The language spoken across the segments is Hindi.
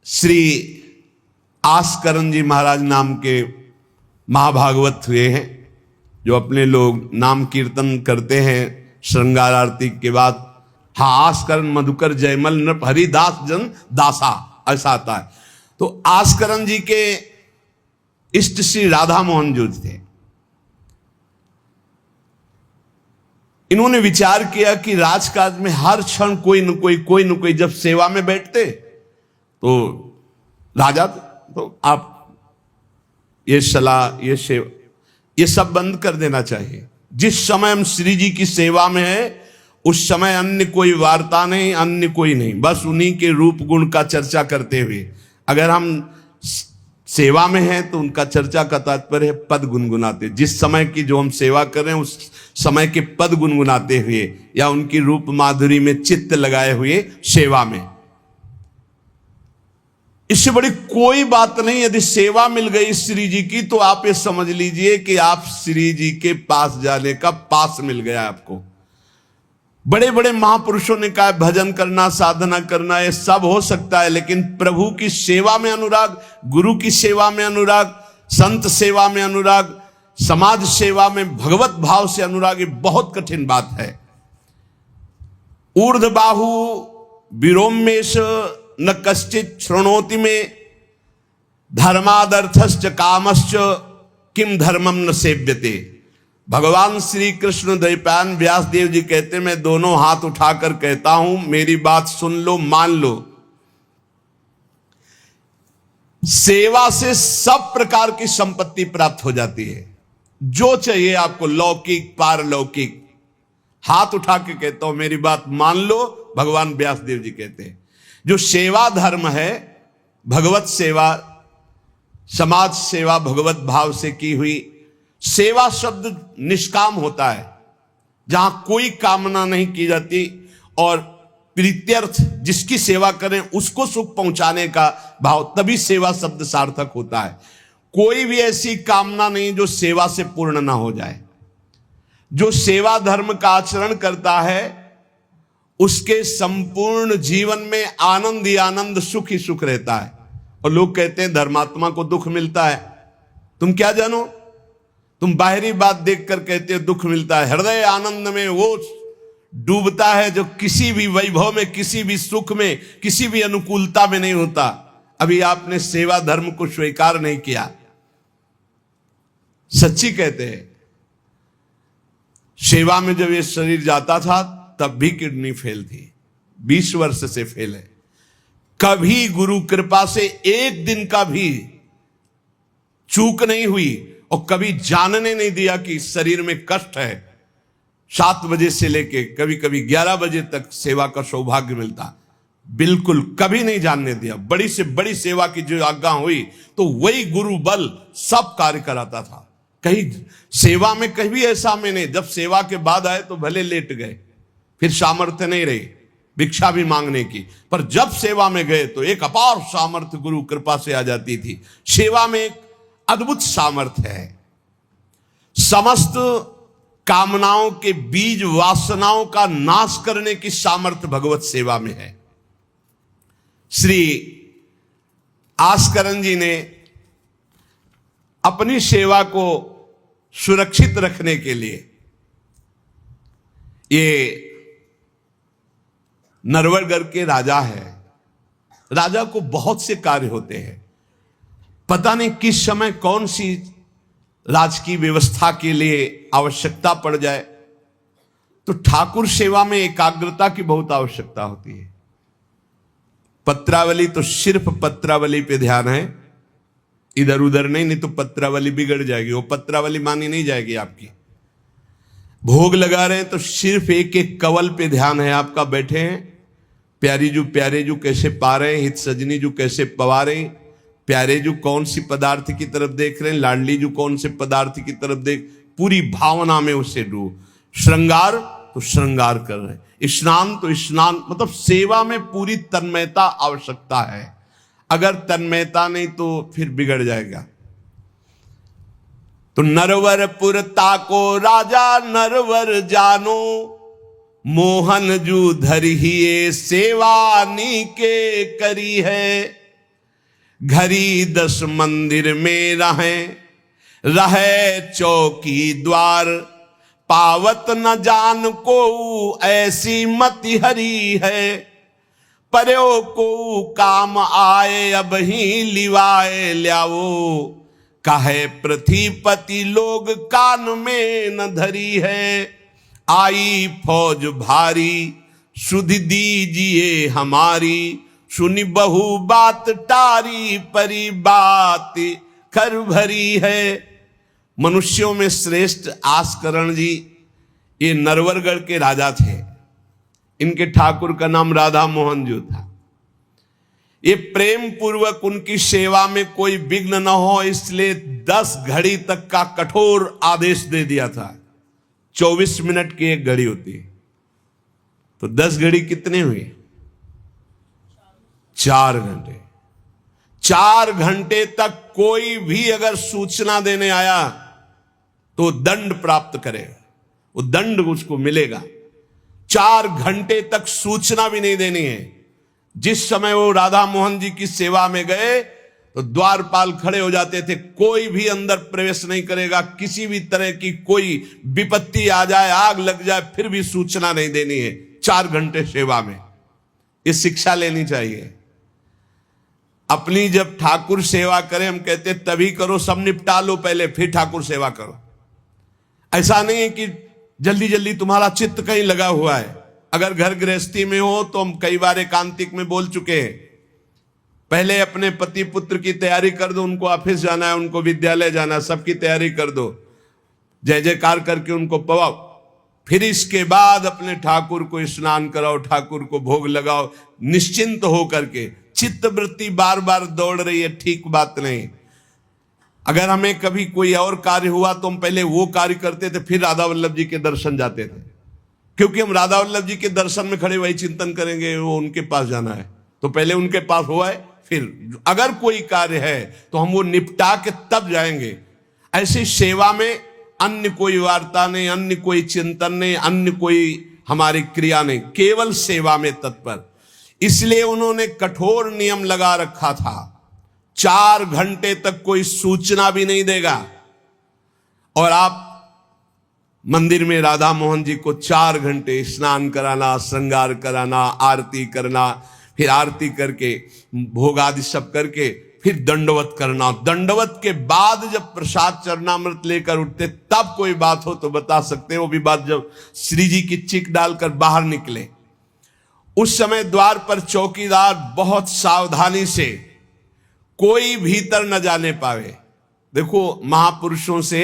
श्री आस्करण जी महाराज नाम के महाभागवत हुए हैं, जो अपने लोग नाम कीर्तन करते हैं श्रृंगार आरती के बाद। हाँ, आस्करण मधुकर जयमल नृप हरिदास जन दासा, ऐसा आता है। तो आस्करण जी के इष्ट श्री राधा मोहन जो थे, इन्होंने विचार किया कि राजकाज में हर क्षण कोई न कोई जब सेवा में बैठते तो राजा, तो आप ये सलाह, ये सेवा, ये सब बंद कर देना चाहिए। जिस समय हम श्री जी की सेवा में है उस समय अन्य कोई वार्ता नहीं, अन्य कोई नहीं, बस उन्हीं के रूप गुण का चर्चा करते हुए। अगर हम सेवा में हैं तो उनका चर्चा का तात्पर्य है पद गुनगुनाते, जिस समय की जो हम सेवा कर रहे हैं उस समय के पद गुनगुनाते हुए या उनकी रूप माधुरी में चित्त लगाए हुए सेवा में। इससे बड़ी कोई बात नहीं। यदि सेवा मिल गई श्री जी की तो आप ये समझ लीजिए कि आप श्री जी के पास जाने का पास मिल गया आपको। बड़े बड़े महापुरुषों ने कहा भजन करना, साधना करना, ये सब हो सकता है, लेकिन प्रभु की सेवा में अनुराग, गुरु की सेवा में अनुराग, संत सेवा में अनुराग, समाज सेवा में भगवत भाव से अनुराग, ये बहुत कठिन बात है। ऊर्ध्वबाहु विरोमेश न कश्चित शृणोति में, धर्मादर्थश्च कामश्च किम धर्मम न सेव्यते। भगवान श्री कृष्ण द्वैपायन व्यास देव जी कहते, मैं दोनों हाथ उठाकर कहता हूं, मेरी बात सुन लो, मान लो। सेवा से सब प्रकार की संपत्ति प्राप्त हो जाती है, जो चाहिए आपको, लौकिक पारलौकिक। हाथ उठा के कहता हूं, मेरी बात मान लो। भगवान व्यास देव जी कहते हैं जो सेवा धर्म है, भगवत सेवा, समाज सेवा भगवत भाव से की हुई सेवा, शब्द निष्काम होता है, जहां कोई कामना नहीं की जाती, और प्रीत्यर्थ, जिसकी सेवा करें उसको सुख पहुंचाने का भाव, तभी सेवा शब्द सार्थक होता है। कोई भी ऐसी कामना नहीं जो सेवा से पूर्ण ना हो जाए। जो सेवा धर्म का आचरण करता है उसके संपूर्ण जीवन में आनंद ही आनंद, सुख ही सुख रहता है। और लोग कहते हैं धर्मात्मा को दुख मिलता है। तुम क्या जानो, तुम बाहरी बात देखकर कहते हो दुख मिलता है। हृदय आनंद में वो डूबता है जो किसी भी वैभव में, किसी भी सुख में, किसी भी अनुकूलता में नहीं होता। अभी आपने सेवा धर्म को स्वीकार नहीं किया। सच्ची कहते हैं, सेवा में जब ये शरीर जाता था तब भी किडनी फेल थी, 20 वर्ष से फेल है। कभी गुरु कृपा से एक दिन का भी चूक नहीं हुई, और कभी जानने नहीं दिया कि शरीर में कष्ट है। 7 बजे से लेके कभी कभी 11 बजे तक सेवा का सौभाग्य मिलता, बिल्कुल कभी नहीं जानने दिया। बड़ी से बड़ी सेवा की जो आज्ञा हुई तो वही गुरु बल सब कार्य कराता था। कहीं सेवा में कभी ऐसा में नहीं, जब सेवा के बाद आए तो भले लेट गए, फिर सामर्थ्य नहीं रही भिक्षा भी मांगने की, पर जब सेवा में गए तो एक अपार सामर्थ्य गुरु कृपा से आ जाती थी। सेवा में एक अद्भुत सामर्थ्य है। समस्त कामनाओं के बीज, वासनाओं का नाश करने की सामर्थ्य भगवत सेवा में है। श्री आस्करण जी ने अपनी सेवा को सुरक्षित रखने के लिए, ये नरवरगढ़ के राजा है, राजा को बहुत से कार्य होते हैं, पता नहीं किस समय कौन सी राजकीय व्यवस्था के लिए आवश्यकता पड़ जाए, तो ठाकुर सेवा में एकाग्रता की बहुत आवश्यकता होती है। पत्रावली तो सिर्फ पत्रावली पे ध्यान है, इधर उधर नहीं तो पत्रावली बिगड़ जाएगी, वो पत्रावली मानी नहीं जाएगी आपकी। भोग लगा रहे हैं तो सिर्फ एक एक कवल पे ध्यान है आपका, बैठे हैं, प्यारी जू कैसे पा रहे हैं, हित सजनी जू कैसे पवा रहे हैं, प्यारे जू कौन सी पदार्थ की तरफ देख रहे हैं, लाडली जू कौन से पदार्थ की तरफ देख, पूरी भावना में उसे डूब। श्रृंगार तो श्रृंगार कर रहे हैं, स्नान तो स्नान, मतलब सेवा में पूरी तन्मयता आवश्यकता है। अगर तन्मयता नहीं तो फिर बिगड़ जाएगा। तो नरवरपुर ताको राजा नरवर जानो, मोहन जू धरिए सेवा नी के करी है। घड़ी 10 मंदिर में रहे चौकी द्वार, पावत न जान को ऐसी मति हरी है, पर्यो को काम आए अब ही लिवाए ल्याओ, कहे पृथ्वीपति लोग कान में न धरी है, आई फौज भारी सुध दीजिए हमारी, सुनी बहु बात टारी परी बात कर भरी है। मनुष्यों में श्रेष्ठ आस्करण जी ये नरवरगढ़ के राजा थे। इनके ठाकुर का नाम राधा मोहन जी था। ये प्रेम पूर्वक उनकी सेवा में कोई विघ्न न हो इसलिए 10 घड़ी तक का कठोर आदेश दे दिया था। 24 मिनट की एक घड़ी होती है, तो 10 घड़ी कितने हुए? 4 घंटे। 4 घंटे तक कोई भी अगर सूचना देने आया तो दंड प्राप्त करेगा, वो दंड उसको मिलेगा। 4 घंटे तक सूचना भी नहीं देनी है। जिस समय वो राधा मोहन जी की सेवा में गए तो द्वारपाल खड़े हो जाते थे, कोई भी अंदर प्रवेश नहीं करेगा। किसी भी तरह की कोई विपत्ति आ जाए, आग लग जाए, फिर भी सूचना नहीं देनी है। 4 घंटे सेवा में ये शिक्षा लेनी चाहिए। अपनी जब ठाकुर सेवा करें, हम कहते तभी करो, सब निपटा लो पहले फिर ठाकुर सेवा करो। ऐसा नहीं है कि जल्दी जल्दी तुम्हारा चित्त कहीं लगा हुआ है। अगर घर गृहस्थी में हो तो हम कई बार एकांतिक में बोल चुके हैं, पहले अपने पति पुत्र की तैयारी कर दो। उनको ऑफिस जाना है, उनको विद्यालय जाना है, सबकी तैयारी कर दो, जय जयकार करके उनको पवाओ। फिर इसके बाद अपने ठाकुर को स्नान कराओ, ठाकुर को भोग लगाओ, निश्चिंत हो करके। चित्त वृत्ति बार बार दौड़ रही है, ठीक बात नहीं। अगर हमें कभी कोई और कार्य हुआ तो हम पहले वो कार्य करते थे, फिर राधा वल्लभ जी के दर्शन जाते थे, क्योंकि हम राधा वल्लभ जी के दर्शन में खड़े वही चिंतन करेंगे, वो उनके पास जाना है तो पहले उनके पास हुआ है, फिर अगर कोई कार्य है तो हम वो निपटा के तब जाएंगे। ऐसी सेवा में अन्य कोई वार्ता नहीं, अन्य कोई चिंतन नहीं, अन्य कोई हमारी क्रिया नहीं, केवल सेवा में तत्पर। इसलिए उन्होंने कठोर नियम लगा रखा था, 4 घंटे तक कोई सूचना भी नहीं देगा। और आप मंदिर में राधा मोहन जी को 4 घंटे स्नान कराना, श्रृंगार कराना, आरती करना, फिर आरती करके भोग आदि सब करके फिर दंडवत करना। दंडवत के बाद जब प्रसाद चरणामृत लेकर उठते तब कोई बात हो तो बता सकते हैं। वो भी बात जब श्री जी की चिक डालकर बाहर निकले, उस समय द्वार पर चौकीदार बहुत सावधानी से कोई भीतर न जाने पावे। देखो, महापुरुषों से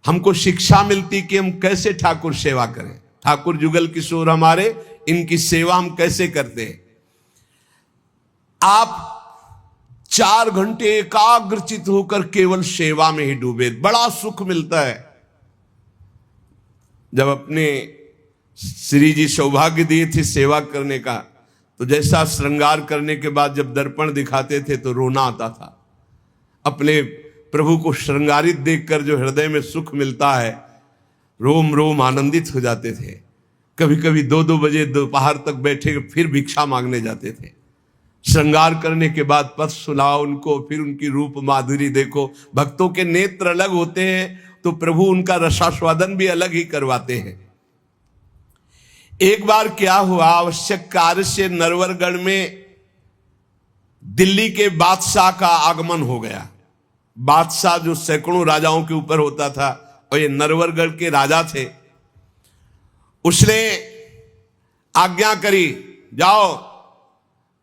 हमको शिक्षा मिलती कि हम कैसे ठाकुर सेवा करें। ठाकुर जुगल किशोर हमारे, इनकी सेवा हम कैसे करते हैं। आप 4 घंटे एकाग्रचित होकर केवल सेवा में ही डूबे, बड़ा सुख मिलता है। जब अपने श्री जी सौभाग्य दिए थे सेवा करने का, तो जैसा श्रृंगार करने के बाद जब दर्पण दिखाते थे तो रोना आता था। अपने प्रभु को श्रृंगारित देखकर जो हृदय में सुख मिलता है, रोम रोम आनंदित हो जाते थे। कभी कभी 2-2 बजे दोपहर तक बैठे फिर भिक्षा मांगने जाते थे। श्रृंगार करने के बाद पथ सुनाओ उनको, फिर उनकी रूप माधुरी देखो। भक्तों के नेत्र अलग होते हैं तो प्रभु उनका रसास्वादन भी अलग ही करवाते हैं। एक बार क्या हुआ, आवश्यक कार्य से नरवरगढ़ में दिल्ली के बादशाह का आगमन हो गया। बादशाह जो सैकड़ों राजाओं के ऊपर होता था, और ये नरवरगढ़ के राजा थे। उसने आज्ञा करी, जाओ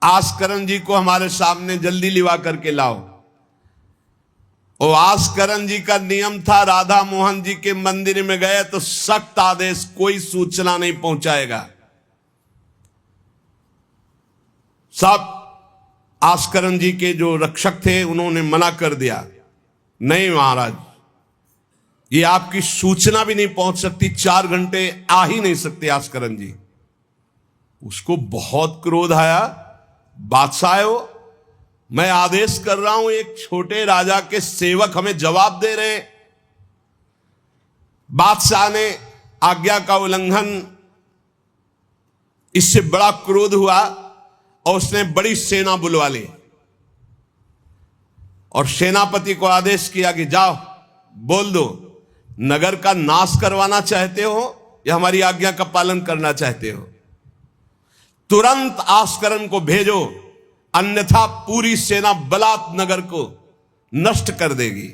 आस्करण जी को हमारे सामने जल्दी लिवा करके लाओ। और आस्करण जी का नियम था, राधा मोहन जी के मंदिर में गए तो सख्त आदेश, कोई सूचना नहीं पहुंचाएगा। सब आस्करण जी के जो रक्षक थे उन्होंने मना कर दिया, नहीं महाराज, ये आपकी सूचना भी नहीं पहुंच सकती, 4 घंटे आ ही नहीं सकते आस्करण जी। उसको बहुत क्रोध आया, बादशाह हो, मैं आदेश कर रहा हूं, एक छोटे राजा के सेवक हमें जवाब दे रहे। बादशाह ने आज्ञा का उल्लंघन, इससे बड़ा क्रोध हुआ और उसने बड़ी सेना बुलवा ली। और सेनापति को आदेश किया कि जाओ बोल दो, नगर का नाश करवाना चाहते हो या हमारी आज्ञा का पालन करना चाहते हो? तुरंत आस्करन को भेजो, अन्यथा पूरी सेना बलात् नगर को नष्ट कर देगी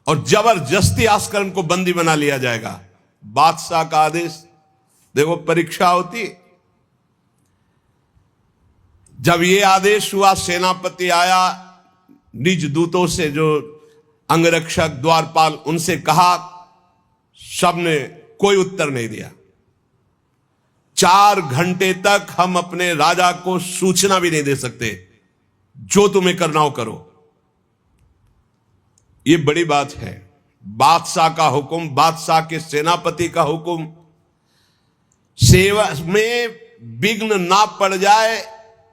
और जबरदस्ती आस्करन को बंदी बना लिया जाएगा। बादशाह का आदेश। देखो परीक्षा होती। जब यह आदेश हुआ, सेनापति आया, निज दूतों से, जो अंगरक्षक द्वारपाल, उनसे कहा, सबने कोई उत्तर नहीं दिया। 4 घंटे तक हम अपने राजा को सूचना भी नहीं दे सकते, जो तुम्हें करना हो करो। यह बड़ी बात है। बादशाह का हुक्म, बादशाह के सेनापति का हुक्म, सेवा में विघ्न ना पड़ जाए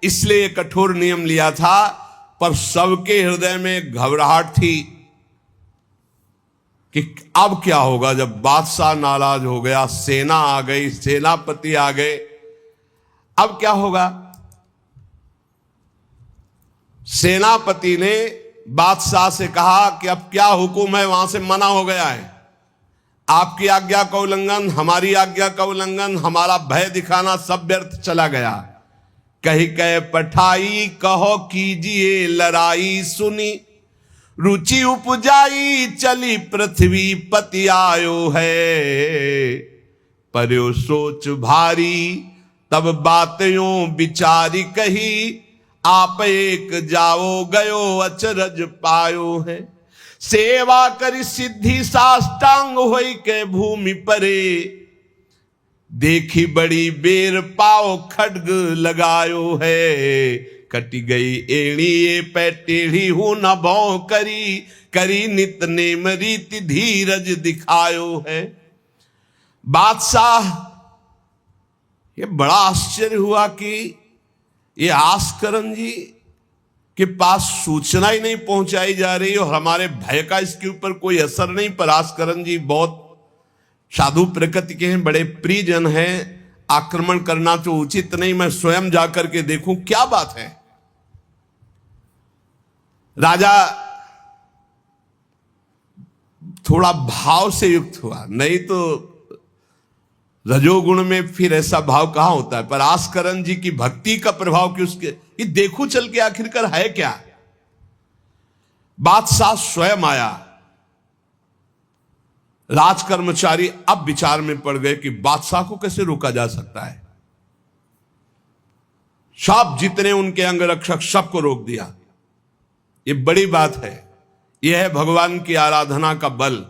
इसलिए कठोर नियम लिया था। पर सबके हृदय में घबराहट थी कि अब क्या होगा जब बादशाह नाराज हो गया, सेना आ गई, सेनापति आ गए, अब क्या होगा? सेनापति ने बादशाह से कहा कि अब क्या हुक्म है? वहां से मना हो गया है। आपकी आज्ञा का उल्लंघन, हमारी आज्ञा का उल्लंघन, हमारा भय दिखाना सब व्यर्थ चला गया। कही कह पठाई, कहो कीजिए लड़ाई, सुनी रुचि उपजाई, चली पृथ्वी पति आयो है। पर्यो सोच भारी, तब बात यूं विचारी कही, आप एक जाओ गयो अचरज पायो है। सेवा करी सिद्धि साष्टांग होई के भूमि परे, देखी बड़ी बेर पाओ खड्ग लगायो है। कटी गई एड़ी ये पै टेढ़ी हूं न भौ करी, करी नित नेम रीति धीरज दिखायो है। बादशाह ये बड़ा आश्चर्य हुआ कि ये आस्करन जी के पास सूचना ही नहीं पहुंचाई जा रही और हमारे भय का इसके ऊपर कोई असर नहीं। पर आस्करन जी बहुत साधु प्रकृति के हैं, बड़े प्रियजन हैं, आक्रमण करना तो उचित नहीं, मैं स्वयं जाकर के देखूं क्या बात है। राजा थोड़ा भाव से युक्त हुआ, नहीं तो रजोगुण में फिर ऐसा भाव कहां होता है। पर आस्करन जी की भक्ति का प्रभाव कि उसके ये देखो चल के आखिरकार है क्या। बादशाह स्वयं आया। राज कर्मचारी अब विचार में पड़ गए कि बादशाह को कैसे रोका जा सकता है। सब जितने उनके अंगरक्षक सबको रोक दिया। ये बड़ी बात है। यह है भगवान की आराधना का बल।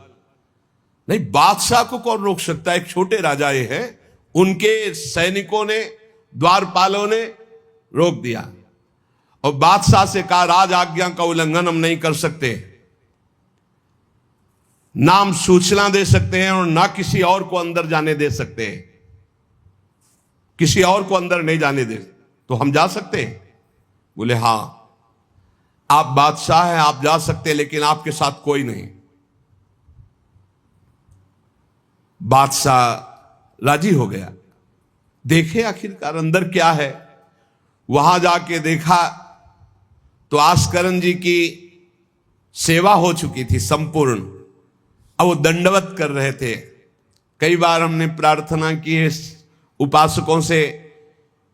नहीं, बादशाह को कौन रोक सकता है? एक छोटे राजा ये हैं, उनके सैनिकों ने, द्वारपालों ने रोक दिया और बादशाह से कहा राज आज्ञा का उल्लंघन हम नहीं कर सकते, ना हम सूचना दे सकते हैं और ना किसी और को अंदर जाने दे सकते हैं। किसी और को अंदर नहीं जाने दे तो हम जा सकते हैं? बोले हां, आप बादशाह हैं, आप जा सकते हैं, लेकिन आपके साथ कोई नहीं। बादशाह राजी हो गया। देखे आखिरकार अंदर क्या है। वहां जाके देखा तो आस्करन जी की सेवा हो चुकी थी संपूर्ण। अब वो दंडवत कर रहे थे। कई बार हमने प्रार्थना की है उपासकों से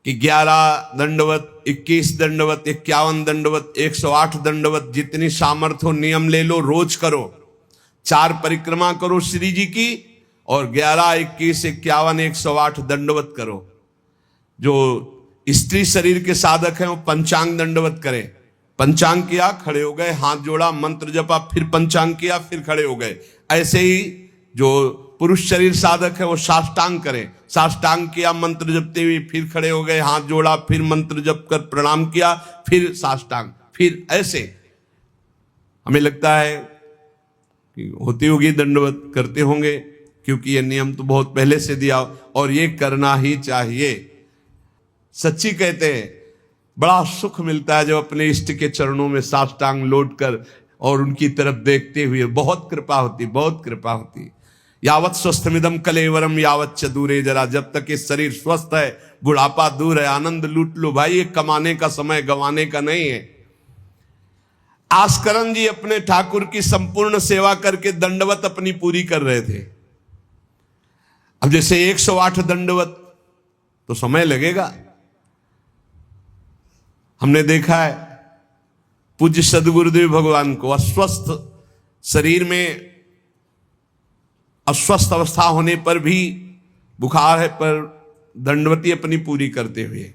कि 11 दंडवत, 21 दंडवत, 51 दंडवत, 108 दंडवत, जितनी सामर्थ्य हो नियम ले लो, रोज करो। 4 परिक्रमा करो श्री जी की और 11, 21, 51, 108 दंडवत करो। जो स्त्री शरीर के साधक हैं वो पंचांग दंडवत करें। पंचांग किया, खड़े हो गए, हाथ जोड़ा, मंत्र जपा, फिर पंचांग किया, फिर खड़े हो गए। ऐसे ही जो पुरुष शरीर साधक है वो साष्टांग करें। साष्टांग किया मंत्र जपते हुए, फिर खड़े हो गए, हाथ जोड़ा, फिर मंत्र जप कर प्रणाम किया, फिर साष्टांग, फिर ऐसे। हमें लगता है कि होती होगी दंडवत, करते होंगे, क्योंकि ये नियम तो बहुत पहले से दिया और ये करना ही चाहिए। सच्ची कहते हैं बड़ा सुख मिलता है जब अपने इष्ट के चरणों में साष्टांग लौट कर और उनकी तरफ देखते हुए। बहुत कृपा होती, बहुत कृपा होती। यावत स्वस्थमिदम कलेवरम यावत च दूरे जरा, जब तक ये शरीर स्वस्थ है बुढ़ापा दूर है। आनंद लूट लो भाई, ये कमाने का समय गंवाने का नहीं है। आस्करन जी अपने ठाकुर की संपूर्ण सेवा करके दंडवत अपनी पूरी कर रहे थे। अब जैसे 108 दंडवत तो समय लगेगा। हमने देखा है पूज्य सदगुरुदेव भगवान को अस्वस्थ शरीर में, अस्वस्थ अवस्था होने पर भी, बुखार है पर दंडवती अपनी पूरी करते हुए,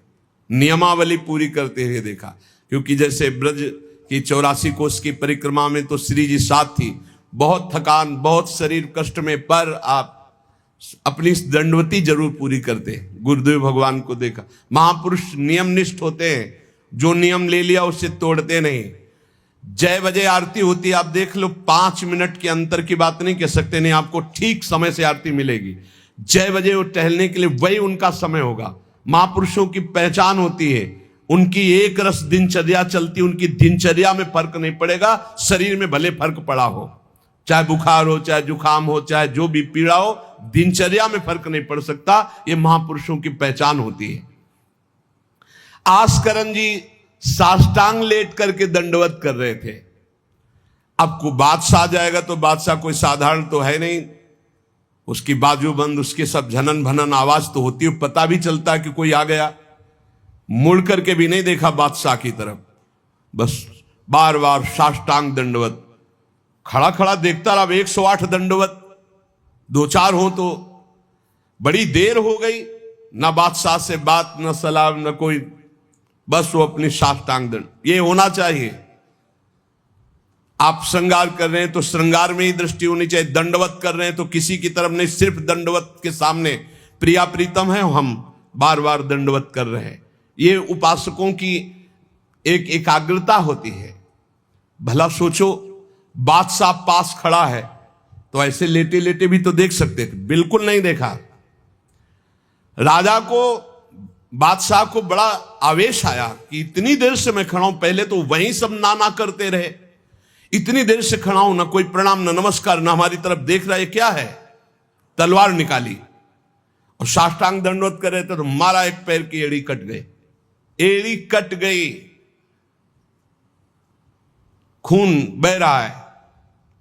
नियमावली पूरी करते हुए देखा। क्योंकि जैसे ब्रज की 84 कोस की परिक्रमा में तो श्री जी साथ थी, बहुत थकान, बहुत शरीर कष्ट में, पर आप अपनी दंडवती जरूर पूरी करते। गुरुदेव भगवान को देखा। महापुरुष नियमनिष्ठ होते हैं, जो नियम ले लिया उससे तोड़ते नहीं। जय बजे आरती होती, आप देख लो, 5 मिनट के अंतर की बात नहीं कह सकते, नहीं, आपको ठीक समय से आरती मिलेगी। जय बजे वो टहलने के लिए वही उनका समय होगा। महापुरुषों की पहचान होती है, उनकी एक रस दिनचर्या चलती, उनकी दिनचर्या में फर्क नहीं पड़ेगा, शरीर में भले फर्क पड़ा हो, चाहे बुखार हो, चाहे जुकाम हो, चाहे जो भी पीड़ा हो, दिनचर्या में फर्क नहीं पड़ सकता। ये महापुरुषों की पहचान होती है। आस्करन जी साष्टांग लेट करके दंडवत कर रहे थे। अब को बादशाह जाएगा तो बादशाह कोई साधारण तो है नहीं, उसकी बाजूबंद, उसके सब झनन भनन आवाज तो होती है, पता भी चलता है कि कोई आ गया। मुड़ करके भी नहीं देखा बादशाह की तरफ, बस बार बार साष्टांग दंडवत, खड़ा खड़ा देखता रहा। 108 दंडवत, 2-4 हो तो बड़ी देर हो गई, ना बादशाह से बात, ना सलाम, ना कोई, बस वो अपनी साष्टांग दंड। ये होना चाहिए। आप श्रृंगार कर रहे हैं तो श्रृंगार में ही दृष्टि होनी चाहिए। दंडवत कर रहे हैं तो किसी की तरफ नहीं, सिर्फ दंडवत के सामने प्रिया प्रीतम है, हम बार बार दंडवत कर रहे हैं। ये उपासकों की एक एकाग्रता होती है। भला सोचो, बादशाह पास खड़ा है तो ऐसे लेटे लेटे भी तो देख सकते थे, बिल्कुल नहीं देखा। राजा को, बादशाह को बड़ा आवेश आया कि इतनी देर से मैं खड़ा हूं, पहले तो वहीं सब नाना करते रहे, इतनी देर से खड़ा हूं, ना कोई प्रणाम, ना नमस्कार, ना हमारी तरफ देख रहा है, क्या है। तलवार निकाली और साष्टांग दंडवत कर रहे थे तो मारा, एक पैर की एड़ी कट गई, एड़ी कट गई, खून बह रहा है।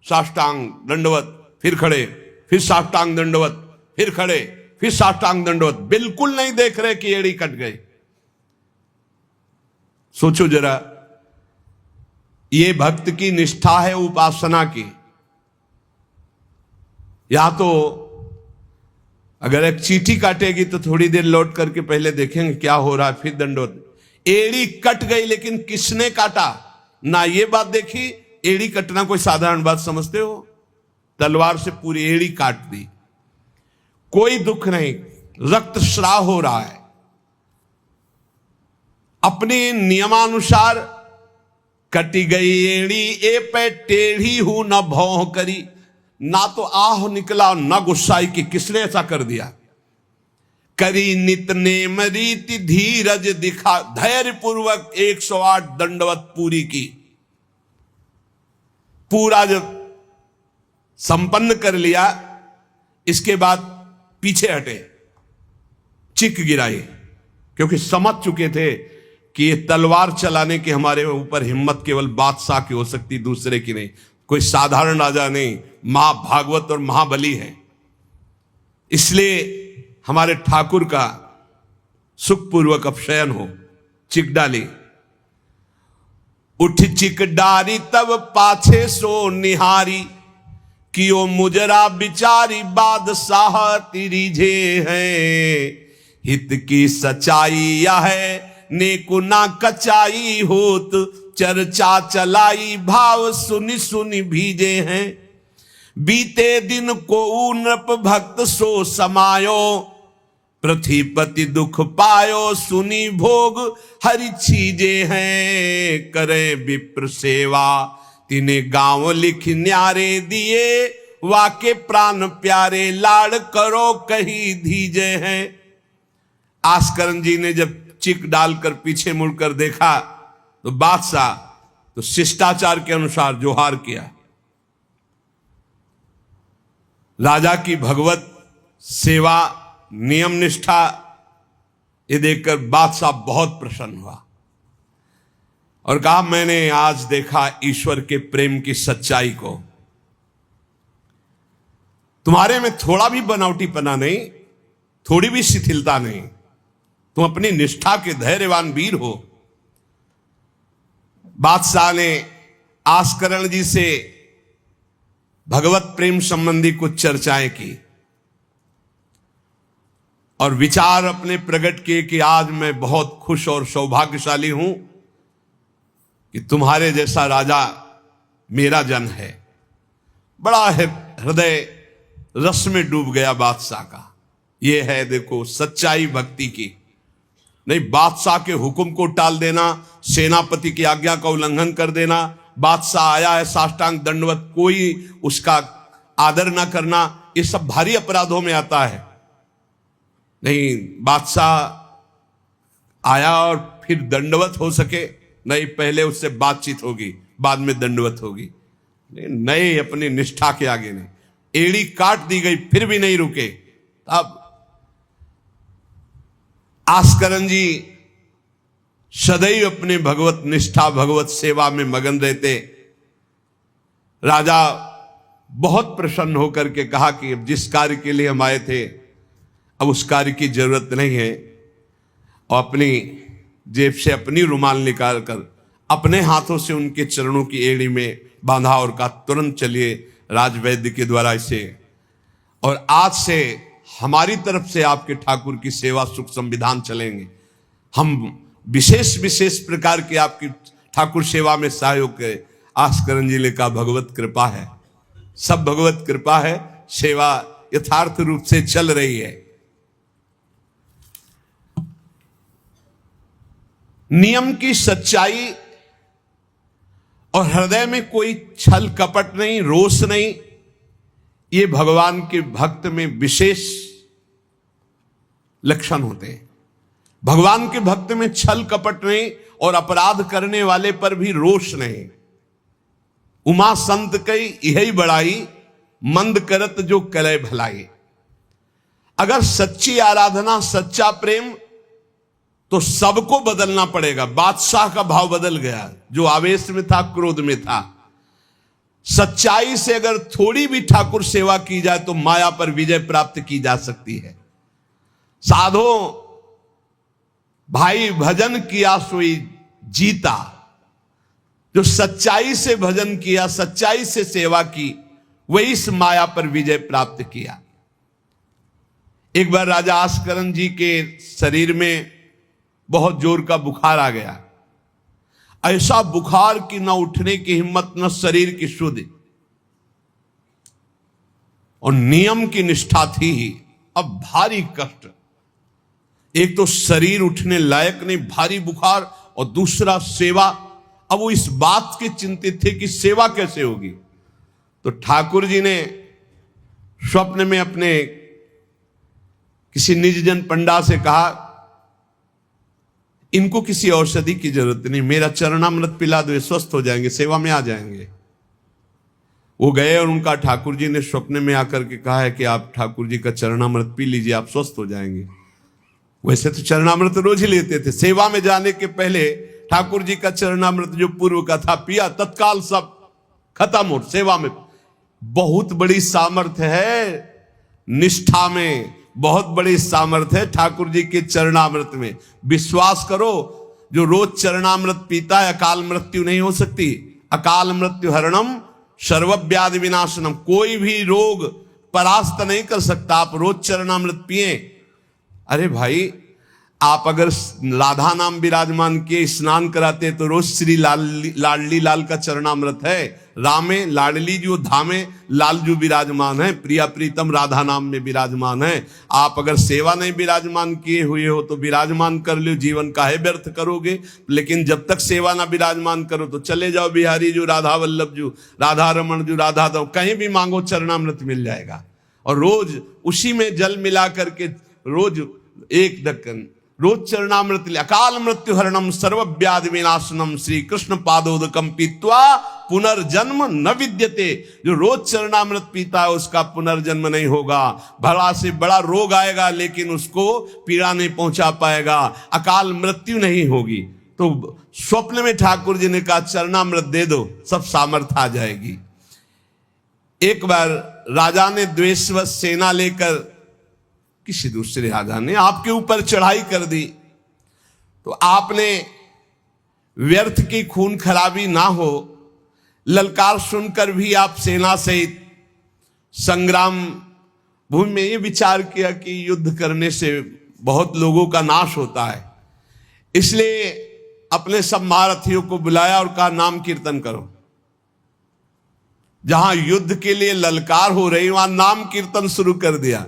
साष्टांग दंडवत, फिर खड़े, फिर साष्टांग दंडवत, फिर खड़े, फिर साष्टांग दंडवत, बिल्कुल नहीं देख रहे कि एड़ी कट गई। सोचो जरा, ये भक्त की निष्ठा है उपासना की। या तो अगर एक चींटी काटेगी तो थोड़ी देर लौट करके पहले देखेंगे क्या हो रहा है, फिर दंडवत। एड़ी कट गई, लेकिन किसने काटा, ना ये बात देखी। एड़ी कटना कोई साधारण बात समझते हो? तलवार से पूरी एड़ी काट दी, कोई दुख नहीं, रक्तस्राव हो रहा है। अपने नियमानुसार कटी गई एड़ी, ए पे टेढ़ी हूं न भौं करी, ना तो आह निकला न गुस्साई कि किसने ऐसा कर दिया। करी नित नेम रीति धीरज दिखा, धैर्य पूर्वक 108 दंडवत पूरी की। पूरा जब संपन्न कर लिया, इसके बाद पीछे हटे, चिक गिराई, क्योंकि समझ चुके थे कि ये तलवार चलाने की हमारे ऊपर हिम्मत केवल बादशाह की हो सकती, दूसरे की नहीं। कोई साधारण राजा नहीं, महाभागवत और महाबली है। इसलिए हमारे ठाकुर का सुखपूर्वक अपशयन हो। चिक डाली, उठ चिक डारी तब पाछे सो निहारी, कियो मुजरा बिचारी बादशाह तिरिझे हैं। हित की सच्चाई यह है नेकु ना कचाई होत, चर्चा चलाई भाव सुनि सुनि भीजे हैं। बीते दिन को नृप भक्त सो समायो, पृथ्वीपति दुख पायो सुनि भोग हरि छीजे हैं। करे विप्र सेवा तिने गांव लिख न्यारे दिए, वाके प्राण प्यारे लाड़ करो कहीं धीजे हैं। आस्करन जी ने जब चिक डालकर पीछे मुड़कर देखा तो बादशाह तो शिष्टाचार के अनुसार जोहार किया। राजा की भगवत सेवा, नियम निष्ठा, ये देखकर बादशाह बहुत प्रसन्न हुआ। और कहा, मैंने आज देखा ईश्वर के प्रेम की सच्चाई को। तुम्हारे में थोड़ा भी बनावटीपना नहीं, थोड़ी भी शिथिलता नहीं, तुम अपनी निष्ठा के धैर्यवान वीर हो। बादशाह ने आस्करण जी से भगवत प्रेम संबंधी कुछ चर्चाएं की और विचार अपने प्रकट किए कि आज मैं बहुत खुश और सौभाग्यशाली हूं कि तुम्हारे जैसा राजा मेरा जन है। बड़ा हृदय रस में डूब गया बादशाह का। यह है देखो सच्चाई भक्ति की। नहीं बादशाह के हुक्म को टाल देना, सेनापति की आज्ञा का उल्लंघन कर देना, बादशाह आया है साष्टांग दंडवत, कोई उसका आदर ना करना, ये सब भारी अपराधों में आता है। नहीं बादशाह आया और फिर दंडवत हो सके, नहीं पहले उससे बातचीत होगी, बाद में दंडवत होगी। नहीं अपनी निष्ठा के आगे नहीं, एड़ी काट दी गई फिर भी नहीं रुके। अब आस्करण जी सदैव अपने भगवत निष्ठा भगवत सेवा में मगन रहते। राजा बहुत प्रसन्न होकर के कहा कि अब जिस कार्य के लिए हम आए थे अब उस कार्य की जरूरत नहीं है, और अपनी जेब से अपनी रुमाल निकाल कर अपने हाथों से उनके चरणों की एड़ी में बांधा और कहा, तुरंत चलिए राजवैद्य के द्वारा इसे, और आज से हमारी तरफ से आपके ठाकुर की सेवा सुख संविधान चलेंगे। हम विशेष विशेष प्रकार की आपकी ठाकुर सेवा में सहयोग करें। आस्करण जी ने कहा, भगवत कृपा है, सब भगवत कृपा है, सेवा यथार्थ रूप से चल रही है। नियम की सच्चाई और हृदय में कोई छल कपट नहीं, रोष नहीं, ये भगवान के भक्त में विशेष लक्षण होते हैं। भगवान के भक्त में छल कपट नहीं और अपराध करने वाले पर भी रोष नहीं। उमा संत कई यही बड़ाई, मंद करत जो करे भलाई। अगर सच्ची आराधना सच्चा प्रेम तो सबको बदलना पड़ेगा। बादशाह का भाव बदल गया, जो आवेश में था, क्रोध में था। सच्चाई से अगर थोड़ी भी ठाकुर सेवा की जाए तो माया पर विजय प्राप्त की जा सकती है। साधो भाई भजन किया सोई जीता, जो सच्चाई से भजन किया, सच्चाई से सेवा की, वही इस माया पर विजय प्राप्त किया। एक बार राजा आस्करण जी के शरीर में बहुत जोर का बुखार आ गया। ऐसा बुखार कि न उठने की हिम्मत, न शरीर की शुद्धि, और नियम की निष्ठा थी ही। अब भारी कष्ट, एक तो शरीर उठने लायक नहीं, भारी बुखार, और दूसरा सेवा। अब वो इस बात के चिंतित थे कि सेवा कैसे होगी। तो ठाकुर जी ने स्वप्न में अपने किसी निजजन पंडा से कहा, इनको किसी औषधि की जरूरत नहीं, मेरा चरणामृत पिला दो, स्वस्थ हो जाएंगे, सेवा में आ जाएंगे। वो गए और उनका ठाकुर जी ने स्वप्न में आकर के कहा है कि आप ठाकुर जी का चरणामृत पी लीजिए, आप स्वस्थ हो जाएंगे। वैसे तो चरणामृत रोज ही लेते थे, सेवा में जाने के पहले ठाकुर जी का चरणामृत जो पूर्व का था पिया, तत्काल सब खत्म हो। सेवा में बहुत बड़ी सामर्थ्य है, निष्ठा में बहुत बड़ी सामर्थ्य है ठाकुर जी के चरणामृत में। विश्वास करो, जो रोज चरणामृत पीता है अकाल मृत्यु नहीं हो सकती। अकाल मृत्यु हरणम सर्वव्याधि विनाशनम, कोई भी रोग परास्त नहीं कर सकता। आप रोज चरणामृत पिए। अरे भाई, आप अगर राधा नाम विराजमान किए स्नान कराते तो रोज श्री लाडली लाल का चरणामृत है। रामे लाडली जो धामे लाल जो विराजमान है, प्रिया प्रीतम राधा नाम में विराजमान है। आप अगर सेवा नहीं विराजमान किए हुए हो तो विराजमान कर लो, जीवन काहे व्यर्थ करोगे। लेकिन जब तक सेवा ना विराजमान करो तो चले जाओ बिहारी जो, राधा वल्लभ जो, राधा रमन जो, राधा दो, कहीं भी मांगो चरणामृत मिल जाएगा। और रोज उसी में जल मिला करके रोज एक ढक्कन रोज चरणामृत। अकाल मृत्यु हरणम सर्वव्याधि विनाशनम श्री कृष्ण पादोदकम पीत्वा पुनर्जन्म न विद्यते। जो रोज चरणामृत पीता है उसका पुनर्जन्म नहीं होगा। बड़ा से बड़ा रोग आएगा लेकिन उसको पीड़ा नहीं पहुंचा पाएगा, अकाल मृत्यु नहीं होगी। तो स्वप्न में ठाकुर जी ने कहा चरणामृत दे दो, सब सामर्थ आ जाएगी। एक बार राजा ने द्वेषवश सेना लेकर, किसी दूसरे राजा ने आपके ऊपर चढ़ाई कर दी, तो आपने व्यर्थ की खून खराबी ना हो, ललकार सुनकर भी आप सेना सहित संग्राम भूमि में ये विचार किया कि युद्ध करने से बहुत लोगों का नाश होता है, इसलिए अपने सब महारथियों को बुलाया और कहा नाम कीर्तन करो। जहां युद्ध के लिए ललकार हो रही वहां नाम कीर्तन शुरू कर दिया।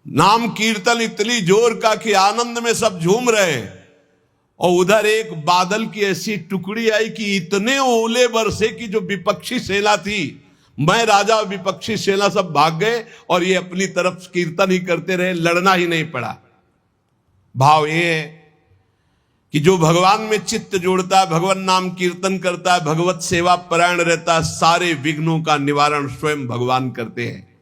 नाम कीर्तन इतनी जोर का कि आनंद में सब झूम रहे, और उधर एक बादल की ऐसी टुकड़ी आई कि इतने ओले बरसे कि जो विपक्षी सेना थी, मैं राजा और विपक्षी सेना सब भाग गए और ये अपनी तरफ कीर्तन ही करते रहे, लड़ना ही नहीं पड़ा। भाव ये है कि जो भगवान में चित्त जोड़ता है, भगवान नाम कीर्तन करता है, भगवत सेवा परायण रहता है, सारे विघ्नों का निवारण स्वयं भगवान करते हैं।